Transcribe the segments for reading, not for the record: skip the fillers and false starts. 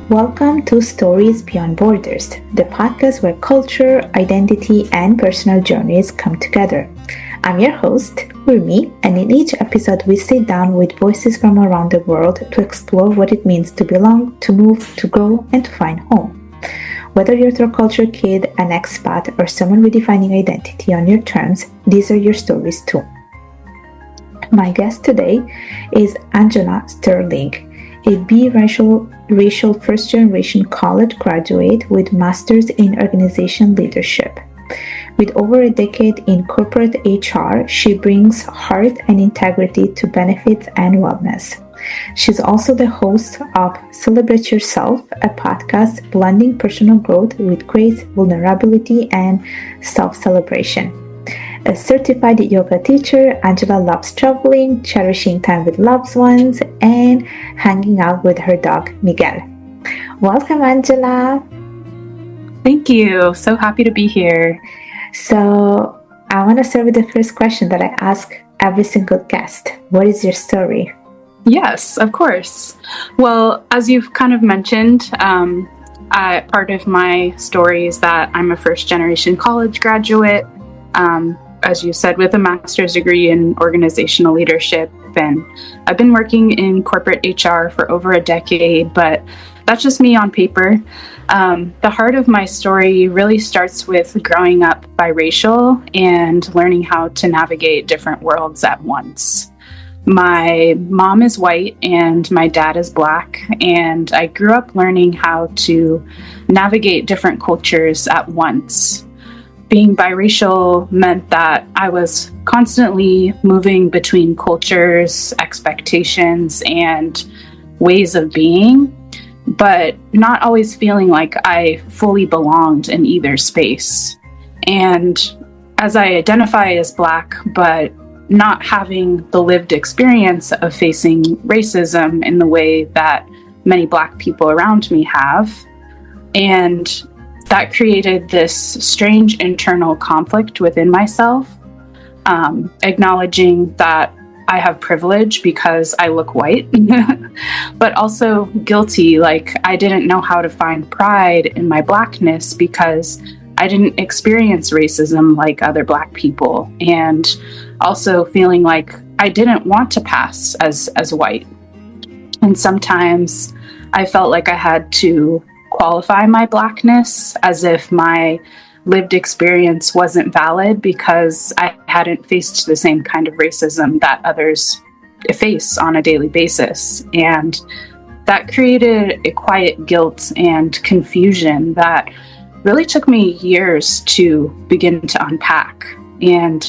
Welcome to Stories Beyond Borders, the podcast where culture, identity, and personal journeys come together. I'm your host, Urmi, and in each episode we sit down with voices from around the world to explore what it means to belong, to move, to grow, and to find home. Whether you're a third culture kid, an expat, or someone redefining identity on your terms, these are your stories too. My guest today is Angela Sterling, a biracial first-generation college graduate with masters in organization leadership. With over a decade in corporate HR, she brings heart and integrity to benefits and wellness. She's also the host of Celebrate Yourself, a podcast blending personal growth with grace, vulnerability, and self-celebration. A certified yoga teacher, Angela loves traveling, cherishing time with loved ones, and hanging out with her dog, Miguel. Welcome, Angela. Thank you. So happy to be here. So I want to start with the first question that I ask every single guest. What is your story? Yes, of course. Well, as you've kind of mentioned, part of my story is that I'm a first-generation college graduate. As you said, with a master's degree in organizational leadership. And I've been working in corporate HR for over a decade, but that's just me on paper. The heart of my story really starts with growing up biracial and learning how to navigate different worlds at once. My mom is white and my dad is black, and I grew up learning how to navigate different cultures at once. Being biracial meant that I was constantly moving between cultures, expectations, and ways of being, but not always feeling like I fully belonged in either space. And as I identify as Black, but not having the lived experience of facing racism in the way that many Black people around me have, and that created this strange internal conflict within myself, acknowledging that I have privilege because I look white, but also guilty, like I didn't know how to find pride in my Blackness because I didn't experience racism like other Black people, and also feeling like I didn't want to pass as white. And sometimes I felt like I had to qualify my Blackness as if my lived experience wasn't valid because I hadn't faced the same kind of racism that others face on a daily basis. And that created a quiet guilt and confusion that really took me years to begin to unpack. And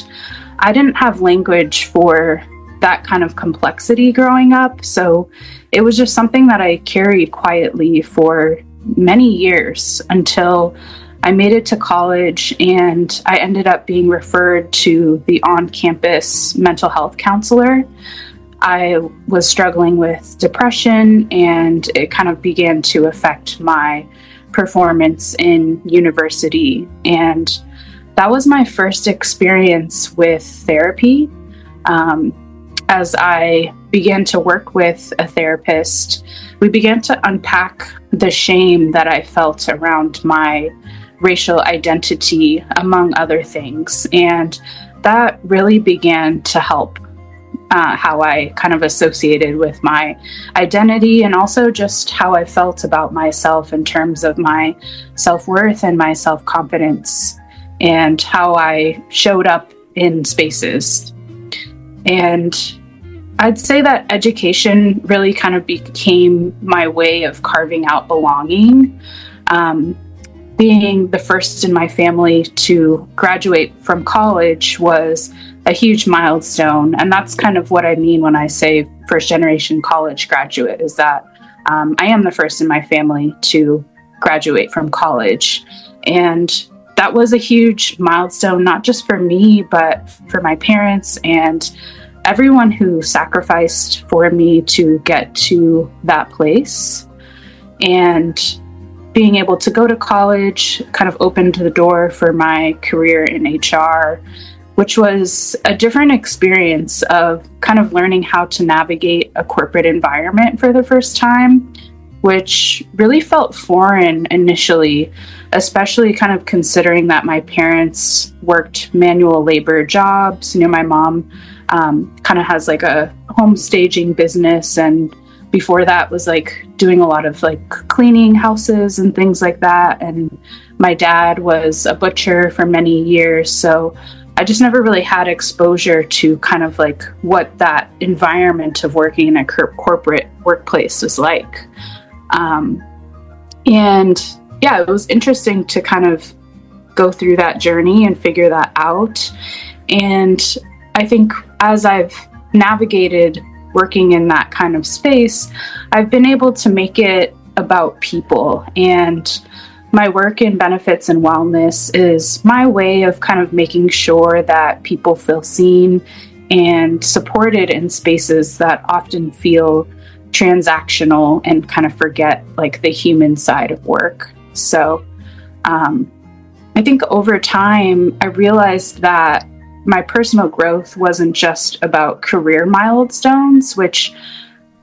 I didn't have language for that kind of complexity growing up, so it was just something that I carried quietly for many years until I made it to college and I ended up being referred to the on-campus mental health counselor. I was struggling with depression and it kind of began to affect my performance in university. And that was my first experience with therapy. As I began to work with a therapist, we began to unpack the shame that I felt around my racial identity, among other things. And that really began to help how I kind of associated with my identity, and also just how I felt about myself in terms of my self-worth and my self-confidence, and how I showed up in spaces. And I'd say that education really kind of became my way of carving out belonging. Being the first in my family to graduate from college was a huge milestone. And that's kind of what I mean when I say first generation college graduate, is that I am the first in my family to graduate from college. And that was a huge milestone, not just for me, but for my parents and everyone who sacrificed for me to get to that place. And being able to go to college kind of opened the door for my career in HR, which was a different experience of kind of learning how to navigate a corporate environment for the first time, which really felt foreign initially, especially kind of considering that my parents worked manual labor jobs. My mom kind of has like a home staging business, and before that was like doing a lot of like cleaning houses and things like that. And my dad was a butcher for many years, so I just never really had exposure to kind of like what that environment of working in a corporate workplace was like. And yeah, it was interesting to kind of go through that journey and figure that out. And I think as I've navigated working in that kind of space, I've been able to make it about people. And my work in benefits and wellness is my way of kind of making sure that people feel seen and supported in spaces that often feel transactional and kind of forget like the human side of work. So I think over time, I realized that my personal growth wasn't just about career milestones, which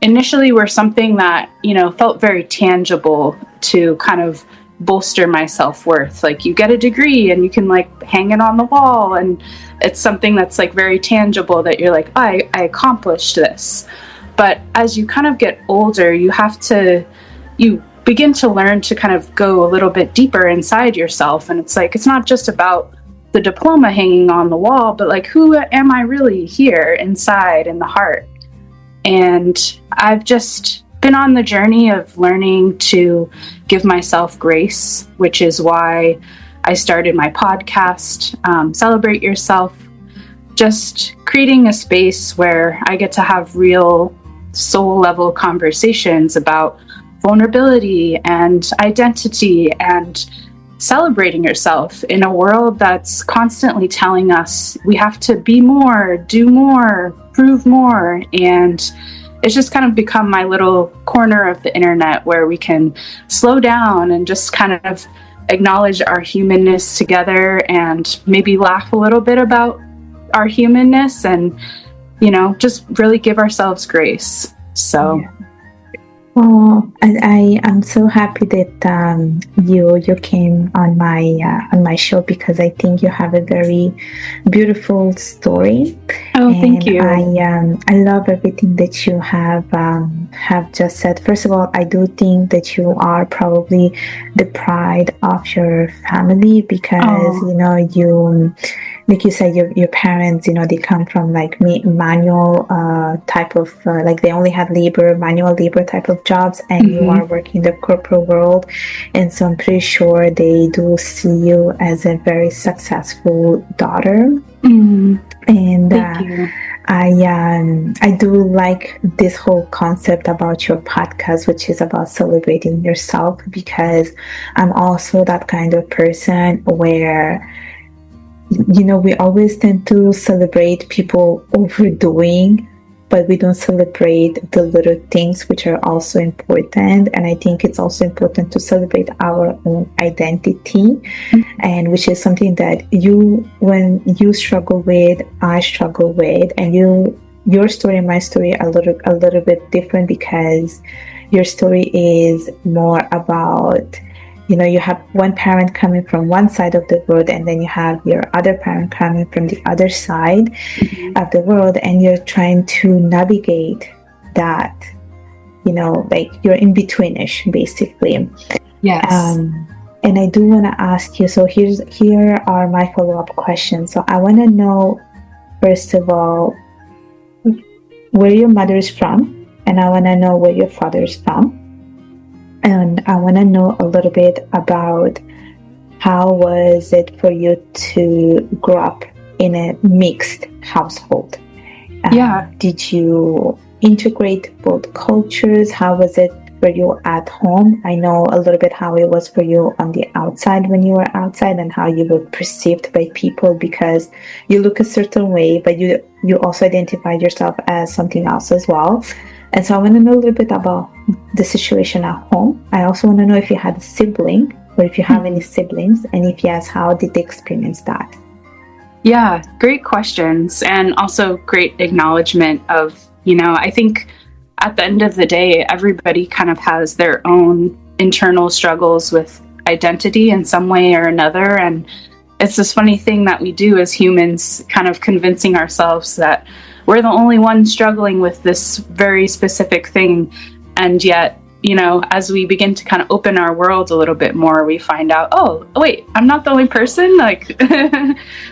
initially were something that, felt very tangible to kind of bolster my self-worth. Like you get a degree and you can like hang it on the wall, and it's something that's like very tangible that you're like, I accomplished this. But as you kind of get older, you begin to learn to kind of go a little bit deeper inside yourself. And it's like, it's not just about the diploma hanging on the wall, but like, who am I really here inside in the heart? And I've just been on the journey of learning to give myself grace, which is why I started my podcast, Celebrate Yourself, just creating a space where I get to have real soul level conversations about vulnerability and identity and celebrating yourself in a world that's constantly telling us we have to be more, do more, prove more. And it's just kind of become my little corner of the internet where we can slow down and just kind of acknowledge our humanness together and maybe laugh a little bit about our humanness and, just really give ourselves grace. So. Yeah. Oh, I am so happy that you came on my show, because I think you have a very beautiful story. Oh, thank you. I love everything that you have just said. First of all, I do think that you are probably the pride of your family, because you. Like you said, your parents, they come from like manual type of, like they only have manual labor type of jobs, and you are working in the corporate world. And so I'm pretty sure they do see you as a very successful daughter. And Thank you. I do like this whole concept about your podcast, which is about celebrating yourself, because I'm also that kind of person where we always tend to celebrate people overdoing, but we don't celebrate the little things which are also important. And I think it's also important to celebrate our own identity, and which is something that when you struggle with, I struggle with, and your story and my story are a little bit different, because your story is more about you have one parent coming from one side of the world, and then you have your other parent coming from the other side of the world, and you're trying to navigate that, like you're in betweenish, basically. Yes. And I do want to ask you, so here are my follow-up questions. So I want to know, first of all, where your mother is from, and I want to know where your father is from. And I want to know a little bit about how was it for you to grow up in a mixed household? Did you integrate both cultures? How was it for you at home? I know a little bit how it was for you on the outside when you were outside, and how you were perceived by people because you look a certain way, but you also identified yourself as something else as well. And so I want to know a little bit about the situation at home. I also want to know if you had a sibling, or if you have any siblings, and if yes, how did they experience that? Yeah, great questions, and also great acknowledgement of, I think at the end of the day, everybody kind of has their own internal struggles with identity in some way or another. And it's this funny thing that we do as humans, kind of convincing ourselves that we're the only ones struggling with this very specific thing. And yet, you know, as we begin to kind of open our world a little bit more, we find out, oh, wait, I'm not the only person. Like,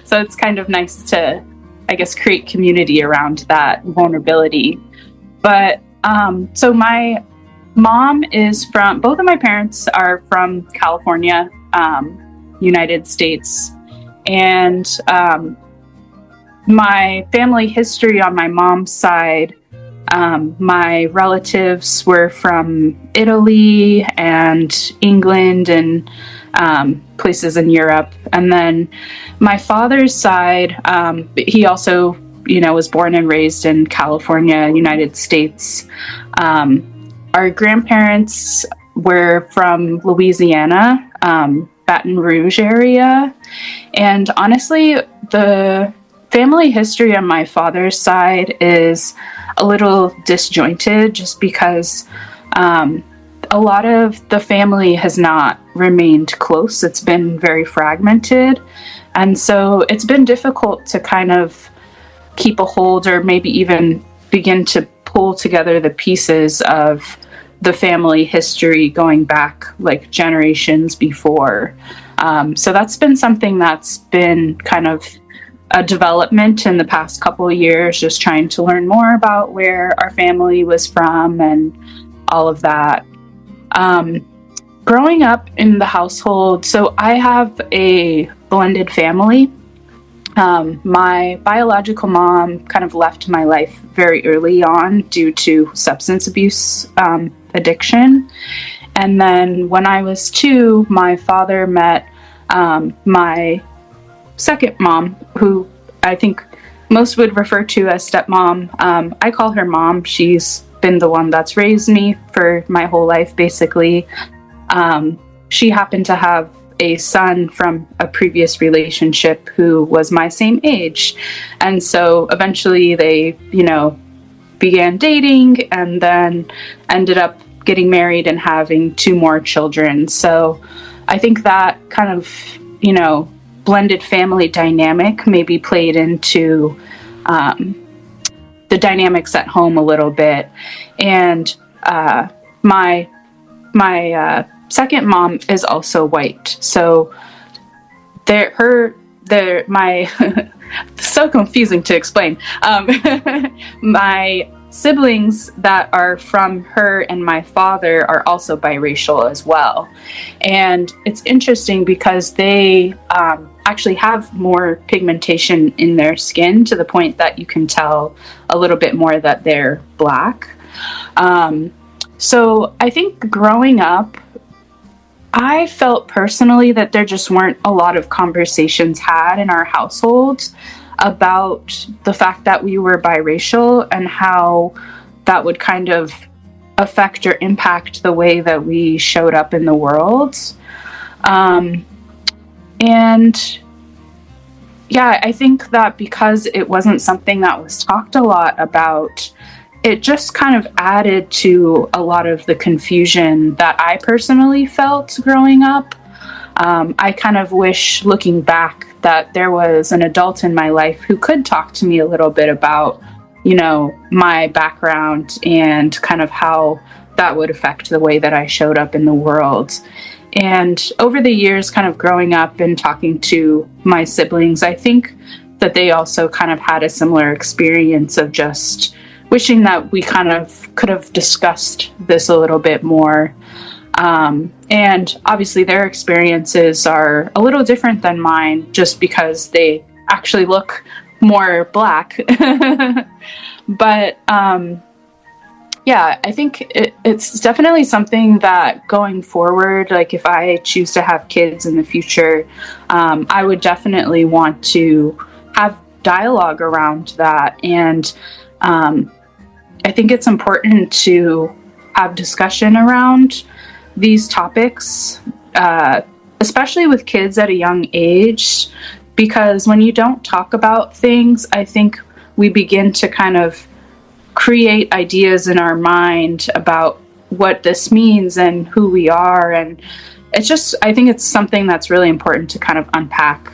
so it's kind of nice to, I guess, create community around that vulnerability. But so my mom is from, both of my parents are from California, United States. And my family history on my mom's side, my relatives were from Italy and England and places in Europe. And then my father's side, he also, you know, was born and raised in California, United States. Our grandparents were from Louisiana, Baton Rouge area. And honestly, the family history on my father's side is a little disjointed just because a lot of the family has not remained close. It's been very fragmented. And so it's been difficult to kind of keep a hold or maybe even begin to pull together the pieces of the family history going back like generations before. So that's been something that's been kind of a development in the past couple of years, just trying to learn more about where our family was from and all of that. Growing up in the household, so I have a blended family. My biological mom kind of left my life very early on due to substance abuse addiction. And then when I was 2, my father met my second mom, who I think most would refer to as stepmom. I call her mom. She's been the one that's raised me for my whole life, basically. She happened to have a son from a previous relationship who was my same age. And so eventually they, you know, began dating and then ended up getting married and having 2 more children. So I think that kind of, you know, blended family dynamic maybe played into the dynamics at home a little bit. And my second mom is also white. So my so confusing to explain. My siblings that are from her and my father are also biracial as well. And it's interesting because they actually have more pigmentation in their skin to the point that you can tell a little bit more that they're Black. So I think growing up, I felt personally that there just weren't a lot of conversations had in our household about the fact that we were biracial and how that would kind of affect or impact the way that we showed up in the world. And yeah, I think that because it wasn't something that was talked a lot about, it just kind of added to a lot of the confusion that I personally felt growing up. I kind of wish, looking back, that there was an adult in my life who could talk to me a little bit about, you know, my background and kind of how that would affect the way that I showed up in the world. And over the years, kind of growing up and talking to my siblings, I think that they also kind of had a similar experience of just wishing that we kind of could have discussed this a little bit more. And obviously their experiences are a little different than mine just because they actually look more Black. But yeah, I think it's definitely something that going forward, like if I choose to have kids in the future, I would definitely want to have dialogue around that. And I think it's important to have discussion around these topics, especially with kids at a young age, because when you don't talk about things, I think we begin to kind of create ideas in our mind about what this means and who we are. And it's just, I think it's something that's really important to kind of unpack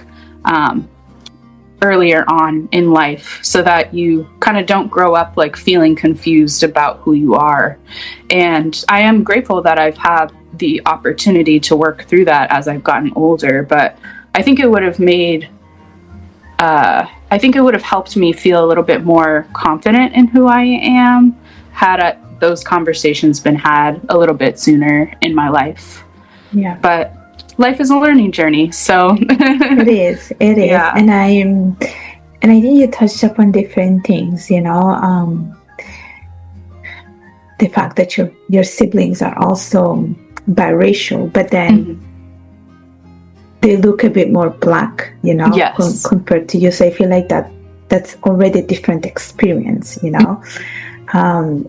earlier on in life, so that you kind of don't grow up like feeling confused about who you are. And I am grateful that I've had the opportunity to work through that as I've gotten older. But I think it would have helped me feel a little bit more confident in who I am had those conversations been had a little bit sooner in my life. Yeah. But life is a learning journey, so it is. Yeah. And I think you touched upon different things, the fact that your siblings are also biracial, but then they look a bit more Black, yes. compared to you. So I feel like that's already a different experience,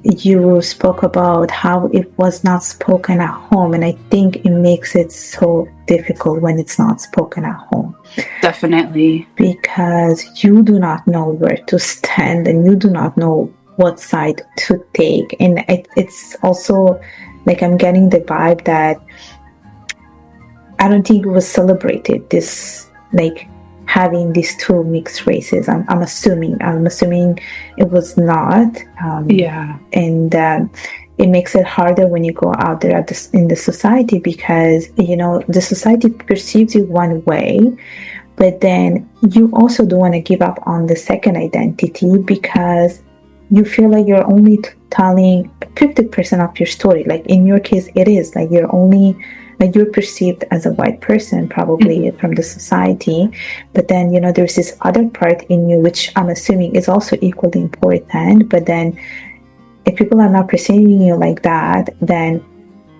You spoke about how it was not spoken at home, and I think it makes it so difficult when it's not spoken at home. Definitely. Because you do not know where to stand, and you do not know what side to take. And it's also like I'm getting the vibe that I don't think it was celebrated, this like having these two mixed races. I'm assuming it was not. And it makes it harder when you go out there in the society, because the society perceives you one way, but then you also don't want to give up on the second identity, because you feel like you're only telling 50% of your story. Like in your case, it is like you're perceived as a white person, probably from the society, but then there's this other part in you which I'm assuming is also equally important. But then if people are not perceiving you like that, then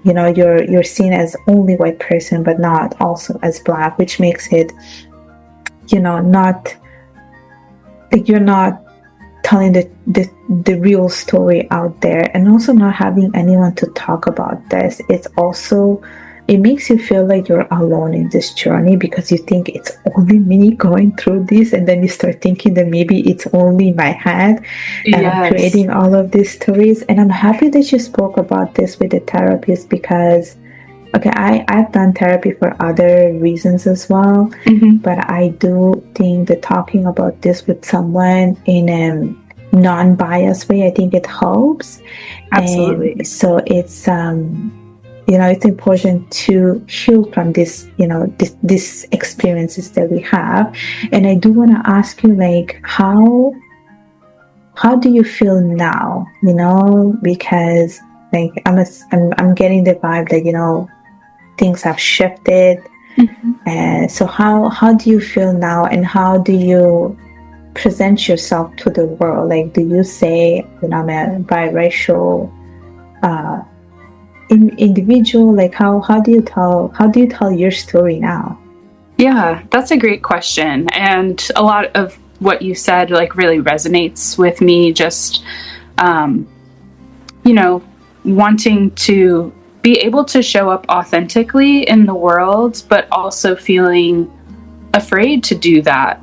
you're seen as only white person, but not also as Black, which makes it not like you're not telling the real story out there, and also not having anyone to talk about this. It makes you feel like you're alone in this journey, because you think it's only me going through this, and then you start thinking that maybe it's only my head, and I'm creating all of these stories. And I'm happy that you spoke about this with the therapist, because I've done therapy for other reasons as well, but I do think that talking about this with someone in a non-biased way, I think it helps. Absolutely. And so it's it's important to heal from this, these experiences that we have. And I do want to ask you, like, how do you feel now? Because like I'm getting the vibe that things have shifted. So how do you feel now, and how do you present yourself to the world? Like, do you say I'm a biracial individual? Like how do you tell your story now? Yeah, that's a great question, and a lot of what you said like really resonates with me. Just wanting to be able to show up authentically in the world, but also feeling afraid to do that.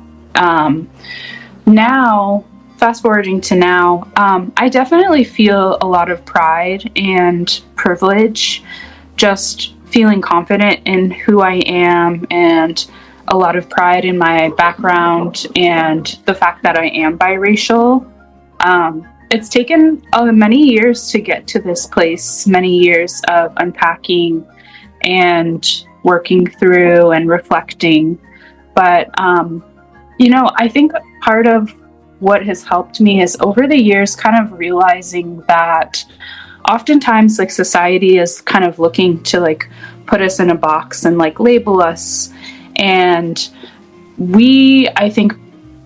Now, fast forwarding to now, I definitely feel a lot of pride and privilege, just feeling confident in who I am, and a lot of pride in my background and the fact that I am biracial. It's taken many years to get to this place, many years of unpacking and working through and reflecting. But, I think part of what has helped me is over the years kind of realizing that oftentimes like society is kind of looking to like put us in a box and like label us. And we, I think,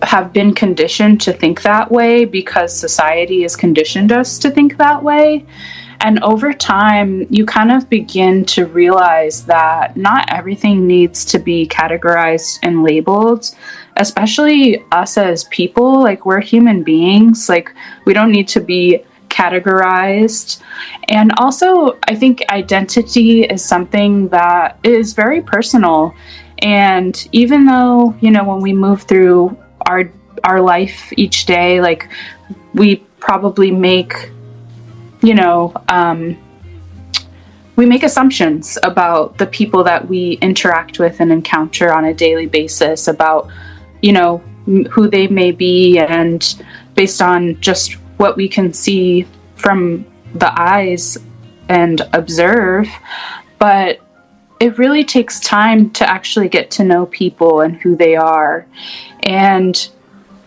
have been conditioned to think that way because society has conditioned us to think that way. And over time, you kind of begin to realize that not everything needs to be categorized and labeled, especially us as people. Like, we're human beings. Like, we don't need to be categorized. And also, I think identity is something that is very personal. And even though, when we move through our life each day, like, we probably make, you know, we make assumptions about the people that we interact with and encounter on a daily basis about, you know, who they may be, and based on just what we can see from the eyes and observe. But it really takes time to actually get to know people and who they are. And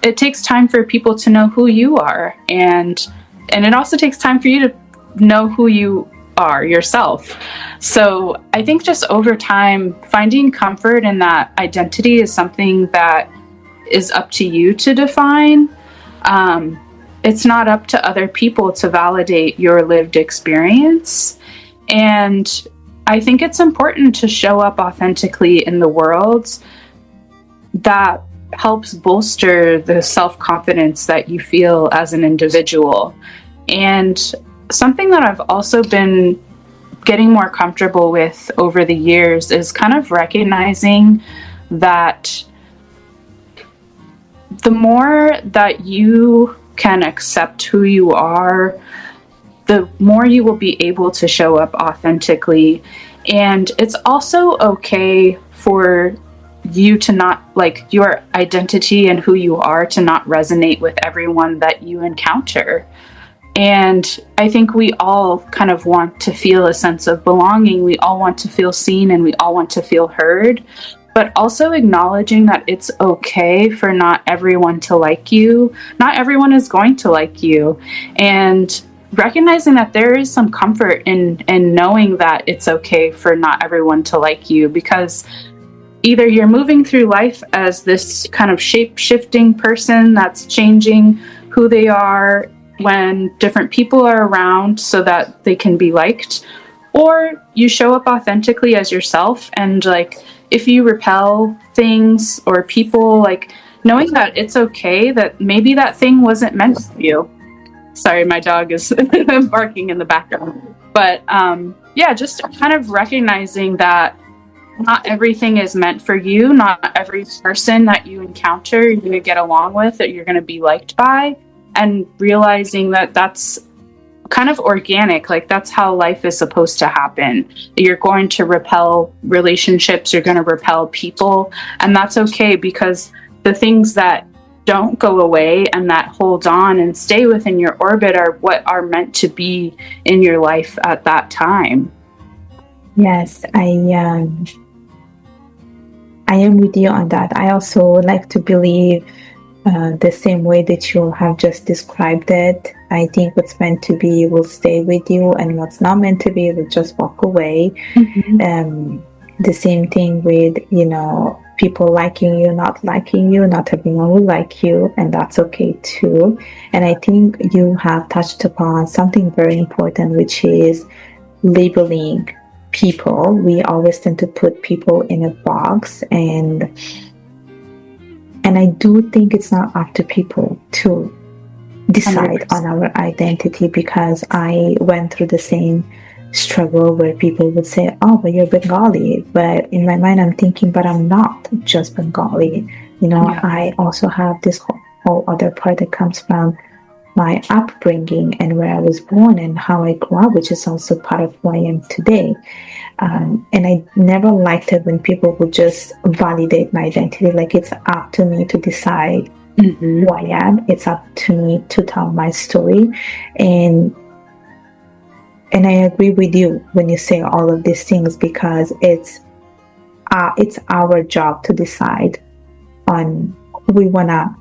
it takes time for people to know who you are. And it also takes time for you to know who you are yourself. So I think just over time, finding comfort in that identity is something that is up to you to define. It's not up to other people to validate your lived experience. And I think it's important to show up authentically in the world. That helps bolster the self-confidence that you feel as an individual. And something that I've also been getting more comfortable with over the years is kind of recognizing that the more that you can accept who you are, the more you will be able to show up authentically. And it's also okay for you to not, like, your identity and who you are to not resonate with everyone that you encounter. And I think we all kind of want to feel a sense of belonging. We all want to feel seen, and we all want to feel heard. But also acknowledging that it's okay for not everyone to like you. Not everyone is going to like you. And recognizing that there is some comfort in knowing that it's okay for not everyone to like you, because either you're moving through life as this kind of shape-shifting person that's changing who they are when different people are around so that they can be liked, or you show up authentically as yourself. And like, if you repel things or people, like, knowing that it's okay that maybe that thing wasn't meant for you. Sorry, my dog is barking in the background. But yeah, just kind of recognizing that not everything is meant for you. Not every person that you encounter you're going to get along with, that you're going to be liked by. And realizing that that's kind of organic, like that's how life is supposed to happen. You're going to repel relationships, you're going to repel people, and that's okay, because the things that don't go away and that hold on and stay within your orbit are what are meant to be in your life at that time. Yes, I am with you on that. I also like to believe the same way that you have just described it. I think what's meant to be will stay with you, and what's not meant to be will just walk away. Mm-hmm. The same thing with, you know, people liking you, not liking you. Not everyone will like you, and that's okay too. And I think you have touched upon something very important, which is labeling people. We always tend to put people in a box, and I do think it's not up to people to decide 100%. On our identity, because I went through the same struggle where people would say, oh, but you're Bengali. But in my mind, I'm thinking, but I'm not just Bengali. You know, yeah. I also have this whole other part that comes from my upbringing and where I was born and how I grew up, which is also part of who I am today. And I never liked it when people would just validate my identity. Like, it's up to me to decide who I am. It's up to me to tell my story. And I agree with you when you say all of these things, because it's our job to decide on who we want to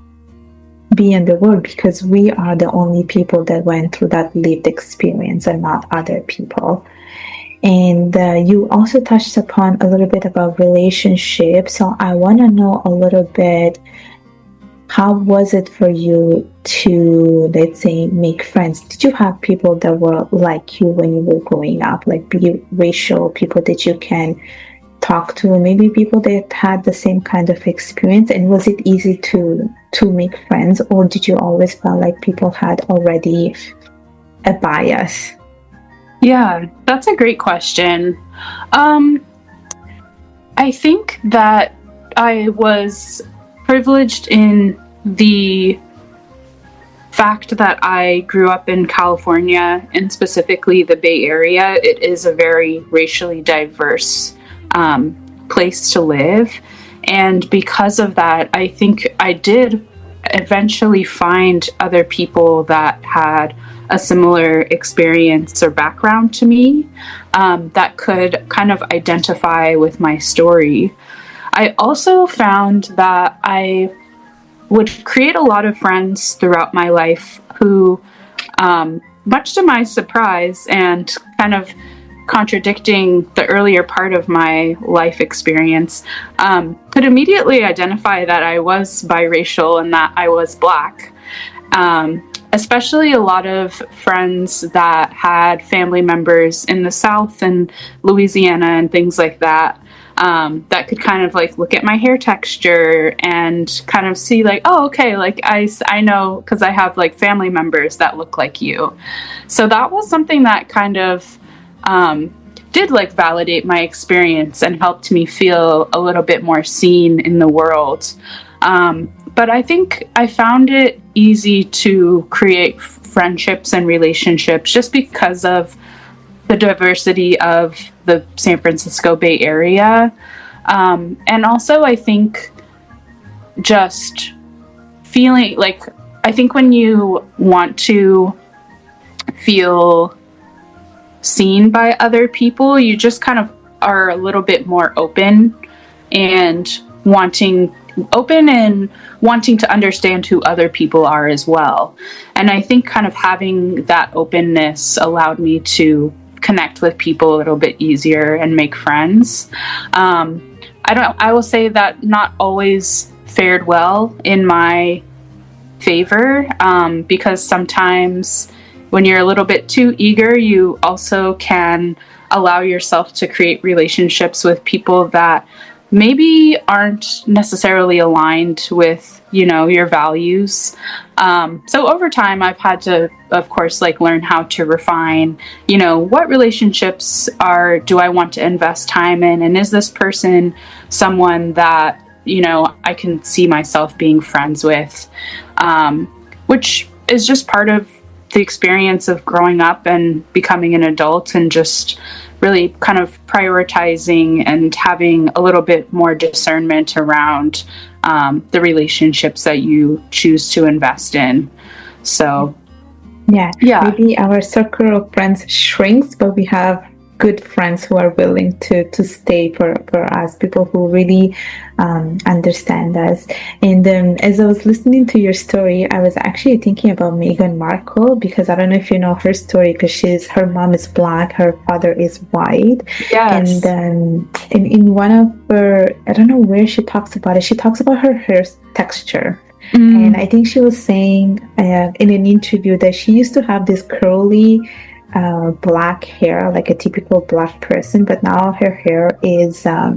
be in the world, because we are the only people that went through that lived experience and not other people. And you also touched upon a little bit about relationships. So I want to know a little bit, how was it for you to, let's say, make friends? Did you have people that were like you when you were growing up, like biracial people that you can talk to, maybe people that had the same kind of experience? And was it easy to make friends, or did you always feel like people had already a bias? Yeah, that's a great question. I think that I was privileged in the fact that I grew up in California, and specifically the Bay Area, it is a very racially diverse place to live. And because of that, I think I did eventually find other people that had a similar experience or background to me, that could kind of identify with my story. I also found that I would create a lot of friends throughout my life who, much to my surprise and kind of contradicting the earlier part of my life experience, could immediately identify that I was biracial and that I was Black. Especially a lot of friends that had family members in the South and Louisiana and things like that, that could kind of like look at my hair texture and kind of see like, oh, okay, like I know because I have like family members that look like you. So that was something that kind of did like validate my experience and helped me feel a little bit more seen in the world. But I think I found it easy to create friendships and relationships just because of the diversity of the San Francisco Bay Area. And also I think just feeling like, I think when you want to feel seen by other people, you just kind of are a little bit more open and wanting to understand who other people are as well. And I think kind of having that openness allowed me to connect with people a little bit easier and make friends. I will say that not always fared well in my favor, because sometimes when you're a little bit too eager, you also can allow yourself to create relationships with people that maybe aren't necessarily aligned with, your values. So over time, I've had to, of course, like learn how to refine, what relationships do I want to invest time in? And is this person someone that, I can see myself being friends with, which is just part of the experience of growing up and becoming an adult and just really kind of prioritizing and having a little bit more discernment around the relationships that you choose to invest in. So, yeah. Maybe our circle of friends shrinks, but we have good friends who are willing to stay for us, people who really understand us. And as I was listening to your story, I was actually thinking about Meghan Markle, because I don't know if you know her story, because her mom is Black, her father is white. Yes. And in one of her, I don't know where she talks about it, she talks about her hair texture. And I think she was saying in an interview that she used to have this curly Black hair, like a typical Black person, but now her hair is I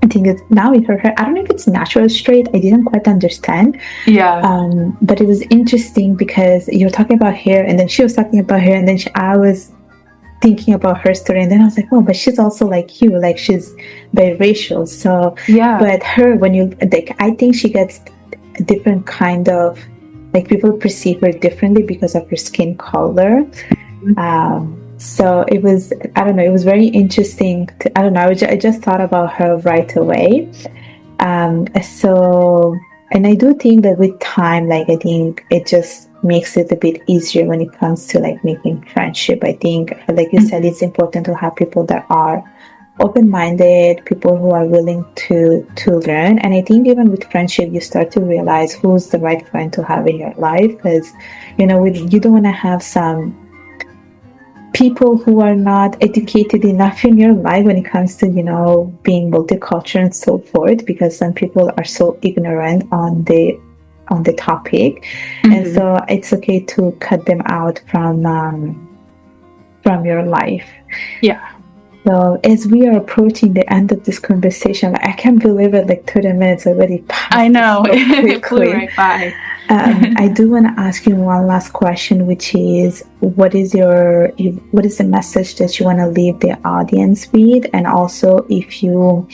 think it's now in her hair, I don't know if it's natural straight, I didn't quite understand. But it was interesting because you're talking about hair and then she was talking about hair, and then I was thinking about her story, and then I was like, oh, but she's also like you, like she's biracial. So but her, when you like, I think she gets a different kind of, like, people perceive her differently because of her skin color. So it was, I don't know, it was very interesting to, I don't know, I just thought about her right away. So, and I do think that with time, like, I think it just makes it a bit easier when it comes to like making friendship. I think, like you said, it's important to have people that are open-minded, people who are willing to learn. And I think even with friendship, you start to realize who's the right friend to have in your life, because you don't want to have some people who are not educated enough in your life when it comes to being multicultural and so forth, because some people are so ignorant on the topic. And so it's okay to cut them out from your life. So as we are approaching the end of this conversation, like, I can't believe it, like 30 minutes already passed. I know, it flew right by. I do want to ask you one last question, which is, what is the message that you want to leave the audience with? And also if you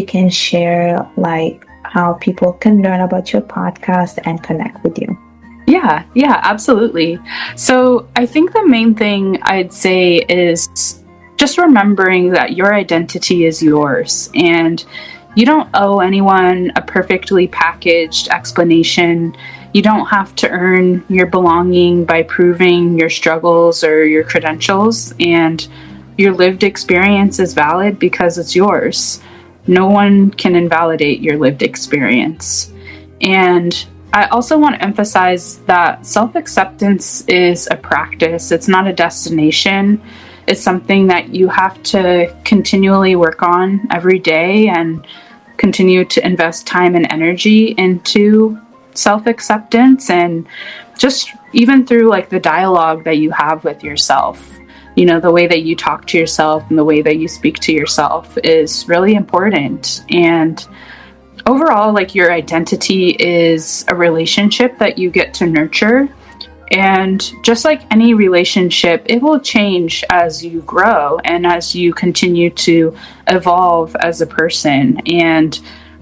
can share like how people can learn about your podcast and connect with you. Yeah, absolutely. So I think the main thing I'd say is just remembering that your identity is yours and you don't owe anyone a perfectly packaged explanation. You don't have to earn your belonging by proving your struggles or your credentials, and your lived experience is valid because it's yours. No one can invalidate your lived experience. And I also want to emphasize that self-acceptance is a practice. It's not a destination. It's something that you have to continually work on every day and continue to invest time and energy into self-acceptance, and just even through like the dialogue that you have with yourself. You know, the way that you talk to yourself and the way that you speak to yourself is really important. And overall, like, your identity is a relationship that you get to nurture. And just like any relationship, it will change as you grow and as you continue to evolve as a person. And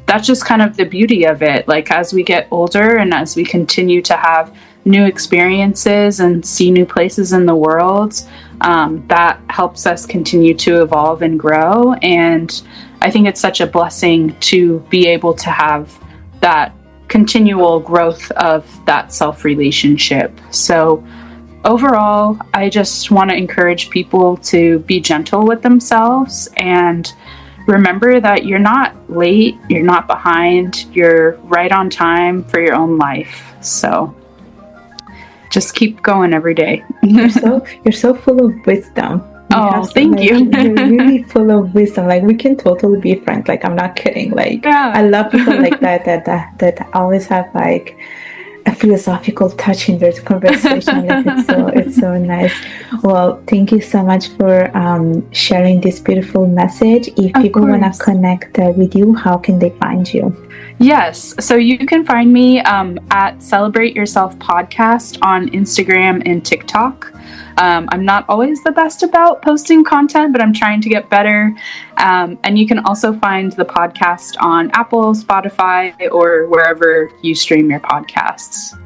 that's just kind of the beauty of it. Like, as we get older and as we continue to have new experiences and see new places in the world, that helps us continue to evolve and grow. And I think it's such a blessing to be able to have that continual growth of that self-relationship. So overall, I just want to encourage people to be gentle with themselves and remember that you're not late, you're not behind, you're right on time for your own life. So just keep going every day. You're so full of wisdom. Thank you. You're really full of wisdom. Like, we can totally be friends. Like, I'm not kidding. Like, yeah. I love people like that always have like a philosophical touch in their conversation. Like, it's so nice. Well, thank you so much for sharing this beautiful message. If people want to connect with you, how can they find you? Yes. So you can find me at Celebrate Yourself Podcast on Instagram and TikTok. I'm not always the best about posting content, but I'm trying to get better. And you can also find the podcast on Apple, Spotify, or wherever you stream your podcasts.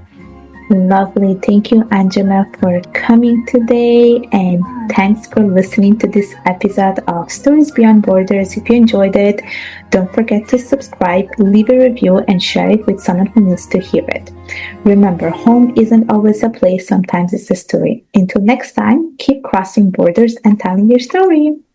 Lovely. Thank you, Angela, for coming today. And thanks for listening to this episode of Stories Beyond Borders. If you enjoyed it, don't forget to subscribe, leave a review, and share it with someone who needs to hear it. Remember, home isn't always a place. Sometimes it's a story. Until next time, keep crossing borders and telling your story.